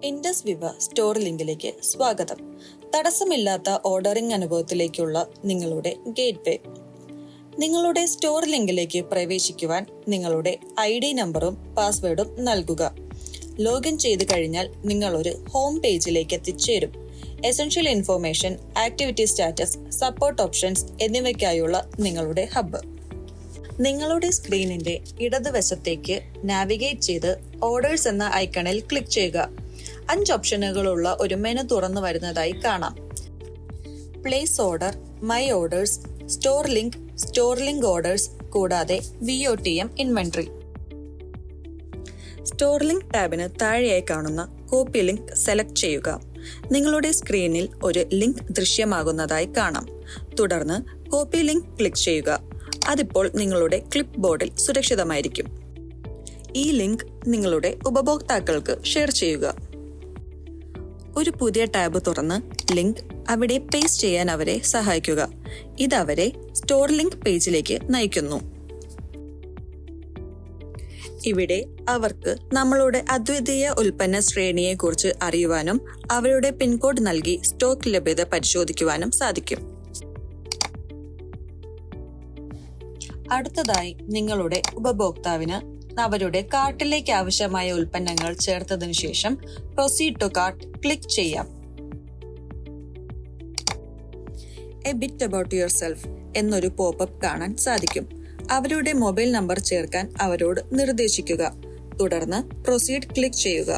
Indus വിവ store ലിങ്കിലേക്ക് സ്വാഗതം. തടസ്സമില്ലാത്ത ഓർഡറിംഗ് അനുഭവത്തിലേക്കുള്ള നിങ്ങളുടെ ഗേറ്റ്വേ. നിങ്ങളുടെ സ്റ്റോർ ലിങ്കിലേക്ക് പ്രവേശിക്കുവാൻ നിങ്ങളുടെ ID നമ്പറും പാസ്വേഡും നൽകുക. ലോഗിൻ ചെയ്ത് കഴിഞ്ഞാൽ നിങ്ങളൊരു ഹോം പേജിലേക്ക് എത്തിച്ചേരും. Essential information, activity status, support options എന്നിവയ്ക്കായുള്ള നിങ്ങളുടെ ഹബ്ബ്. നിങ്ങളുടെ സ്ക്രീനിന്റെ ഇടതുവശത്തേക്ക് നാവിഗേറ്റ് ചെയ്ത് ഓർഡേഴ്സ് എന്ന ഐക്കണിൽ ക്ലിക്ക് ചെയ്യുക. 5 ഓപ്ഷനുകളുള്ള ഒരു മെനു തുറന്നു വരുന്നതായി കാണാം. Place order, my orders, store link orders കൂടാതെ VOTM ഇൻവെന്ററി. സ്റ്റോർ ലിങ്ക് ടാബിന് താഴെയായി കാണുന്ന കോപ്പി ലിങ്ക് സെലക്ട് ചെയ്യുക. നിങ്ങളുടെ സ്ക്രീനിൽ ഒരു ലിങ്ക് ദൃശ്യമാകുന്നതായി കാണാം. തുടർന്ന് കോപ്പി ലിങ്ക് ക്ലിക്ക് ചെയ്യുക. അതിപ്പോൾ നിങ്ങളുടെ ക്ലിപ്പ് ബോർഡിൽ സുരക്ഷിതമായിരിക്കും. ഈ ലിങ്ക് നിങ്ങളുടെ ഉപഭോക്താക്കൾക്ക് ഷെയർ ചെയ്യുക. ഒരു പുതിയ ടാബ് തുറന്ന് ലിങ്ക് അവിടെ പേസ്റ്റ് ചെയ്യാൻ അവരെ സഹായിക്കുക. ഇത് അവരെ സ്റ്റോർ ലിങ്ക് പേജിലേക്ക് നയിക്കുന്നു. ഇവിടെ അവർക്ക് നമ്മളുടെ അദ്വിതീയ ഉൽപ്പന്ന ശ്രേണിയെ കുറിച്ച് അറിയുവാനും അവരുടെ പിൻകോഡ് നൽകി സ്റ്റോക്ക് ലഭ്യത പരിശോധിക്കുവാനും സാധിക്കും. അടുത്തതായി നിങ്ങളുടെ ഉപഭോക്താവിന് അവരുടെ കാർട്ടിലേക്ക് ആവശ്യമായ ഉൽപ്പന്നങ്ങൾ ചേർത്തതിനു ശേഷം പ്രൊസീഡ് ടു കാർട്ട് ക്ലിക്ക് ചെയ്യാം. A bit about your self എന്നൊരു പോപ്പപ്പ് കാണാൻ സാധിക്കും. അവരുടെ മൊബൈൽ നമ്പർ ചേർക്കാൻ അവരോട് നിർദ്ദേശിക്കുക. തുടർന്ന് പ്രൊസീഡ് ക്ലിക്ക് ചെയ്യുക.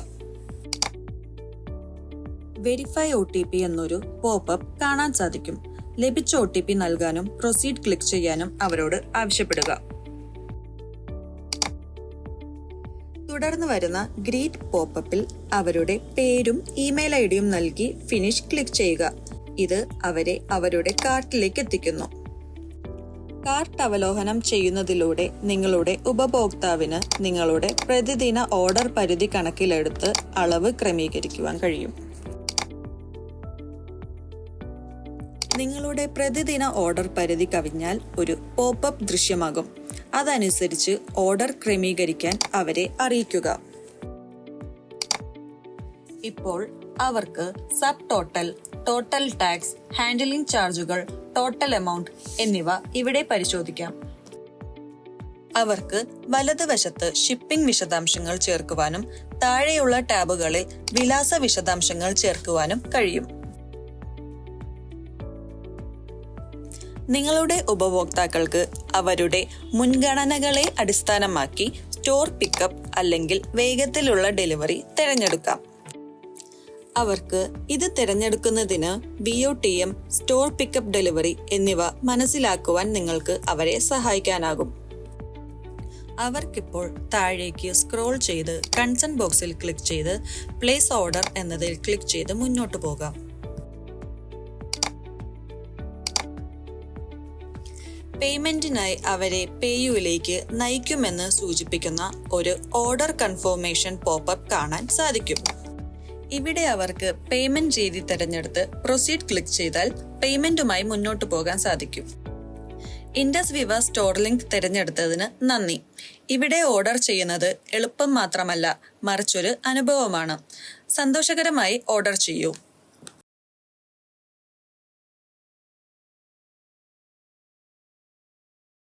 വെരിഫൈ OTP എന്നൊരു പോപ്പപ്പ് കാണാൻ സാധിക്കും. ലഭിച്ച OTP നൽകാനും പ്രൊസീഡ് ക്ലിക്ക് ചെയ്യാനും അവരോട് ആവശ്യപ്പെടുക. തുടർന്ന് വരുന്ന ഗ്രീറ്റ് പോപ്പപ്പിൽ അവരുടെ പേരും ഇമെയിൽ IDയും നൽകി ഫിനിഷ് ക്ലിക്ക് ചെയ്യുക. ഇത് അവരെ അവരുടെ കാർട്ടിലേക്ക് എത്തിക്കുന്നു. കാർട്ട് അവലോകനം ചെയ്യുന്നതിലൂടെ നിങ്ങളുടെ ഉപഭോക്താവിന് നിങ്ങളുടെ പ്രതിദിന ഓർഡർ പരിധി കണക്കിലെടുത്ത് അളവ് ക്രമീകരിക്കുവാൻ കഴിയും. നിങ്ങളുടെ പ്രതിദിന ഓർഡർ പരിധി കവിഞ്ഞാൽ ഒരു പോപ്പപ്പ് ദൃശ്യമാകും. അതനുസരിച്ച് ഓർഡർ ക്രമീകരിക്കാൻ അവരെ അറിയിക്കുക. ഇപ്പോൾ അവർക്ക് sub total, total tax, handling ചാർജുകൾ, ടോട്ടൽ എമൗണ്ട് എന്നിവ ഇവിടെ പരിശോധിക്കാം. അവർക്ക് വലതുവശത്ത് ഷിപ്പിംഗ് വിശദാംശങ്ങൾ ചേർക്കുവാനും താഴെയുള്ള ടാബുകളിൽ വിലാസ വിശദാംശങ്ങൾ ചേർക്കുവാനും കഴിയും. നിങ്ങളുടെ ഉപഭോക്താക്കൾക്ക് അവരുടെ മുൻഗണനകളെ അടിസ്ഥാനമാക്കി സ്റ്റോർ പിക്കപ്പ് അല്ലെങ്കിൽ വേഗത്തിലുള്ള ഡെലിവറി തിരഞ്ഞെടുക്കാം. അവർക്ക് ഇത് തിരഞ്ഞെടുക്കുന്നതിന് VOTM, സ്റ്റോർ പിക്കപ്പ് ഡെലിവറി എന്നിവ മനസ്സിലാക്കുവാൻ നിങ്ങൾക്ക് അവരെ സഹായിക്കാനാകും. അവർക്കിപ്പോൾ താഴേക്ക് സ്ക്രോൾ ചെയ്ത് കൺസെന്റ് ബോക്സിൽ ക്ലിക്ക് ചെയ്ത് പ്ലേസ് ഓർഡർ എന്നതിൽ ക്ലിക്ക് ചെയ്ത് മുന്നോട്ട് പോകാം. പേയ്മെന്റിനായി അവരെ പേയുവിലേക്ക് നയിക്കുമെന്ന് സൂചിപ്പിക്കുന്ന ഒരു ഓർഡർ കൺഫർമേഷൻ പോപ്പപ്പ് കാണാൻ സാധിക്കും. ഇവിടെ അവർക്ക് പേയ്മെന്റ് രീതി തിരഞ്ഞെടുത്ത് പ്രൊസീഡ് ക്ലിക്ക് ചെയ്താൽ പേയ്മെന്റുമായി മുന്നോട്ട് പോകാൻ സാധിക്കും. ഇൻഡസ് വിവ സ്റ്റോർ ലിങ്ക് തിരഞ്ഞെടുത്തതിന് നന്ദി. ഇവിടെ ഓർഡർ ചെയ്യുന്നത് എളുപ്പം മാത്രമല്ല, മറിച്ചൊരു അനുഭവമാണ്. സന്തോഷകരമായി ഓർഡർ ചെയ്യൂ.